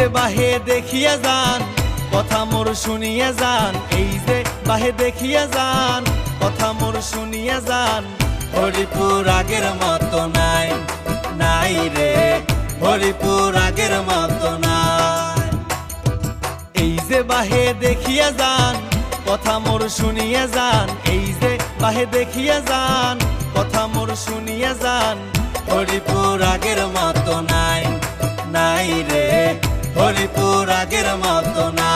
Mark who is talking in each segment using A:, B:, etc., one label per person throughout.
A: যে বাহে দেখিয়া যান কথা মোর শুনিয়া যান, এই যে বাহে দেখিয়া যান কথা মোর শুনিয়া যান। হরিপুর আগের মতো নাই, নাই রে হরিপুর আগের মতো নাই। এই যে বাহে দেখিয়া যান কথা মোর শুনিয়া যান, এই যে বাহে দেখিয়া যান কথা মোর শুনিয়া যান। হরিপুর আগের মতো নাই, নাই রে হরিপুর আগের মতো নাই।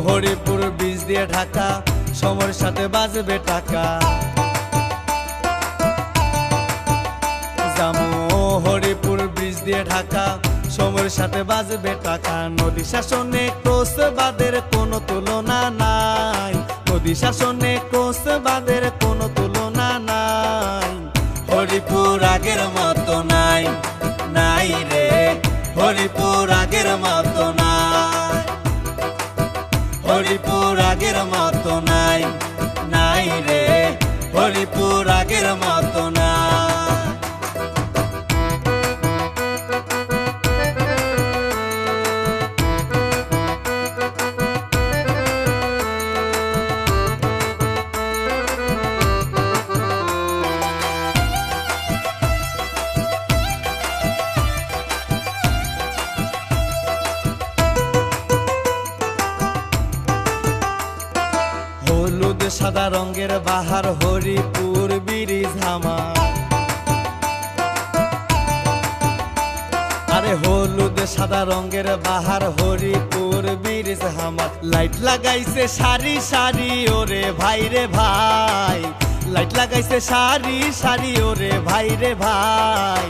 A: হরিপুর ব্রিজ দিয়ে ঢাকা, সময়ের সাথে বাজবে টাকা। জামু হরিপুর ব্রিজ দিয়ে ঢাকা, সময়ের সাথে বাজবে টাকা। নদী শাসনে ক্রোশবাদের কোনো তুলনা নাই, নদী শাসনে ক্রোশবাদের কোনো তুলনা নাই। হরিপুর আগের মতো নাই, নাই রে হরিপুর আগের মতো নাই। হরিপুর আগের মতো নাই, নাই রে হরিপুর আগের মতো নাই। হলুদ সাদা রঙের বাহার হরিপুর ব্রিজ আমার, আরে হলুদ সাদা রঙের বাহার হরিপুর ব্রিজ আমার। লাইট লাগাইছে সারি সারি ওরে ভাই রে ভাই, লাইট লাগাইছে সারি সারি ওরে ভাই রে ভাই।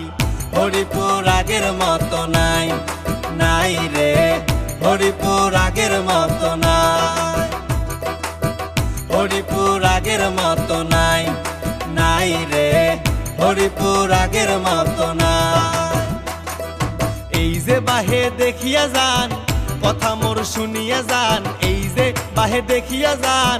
A: হরিপুর আগের মতো নাই, নাই রে হরিপুর আগের মতো নাই। হরিপুর আগের মতো নাই, নাই রে হরিপুর আগের মতো নাই। এই যে বাহে দেখিয়া যান কথা মোর শুনিয়া যান, এই যে বাহে দেখিয়া যান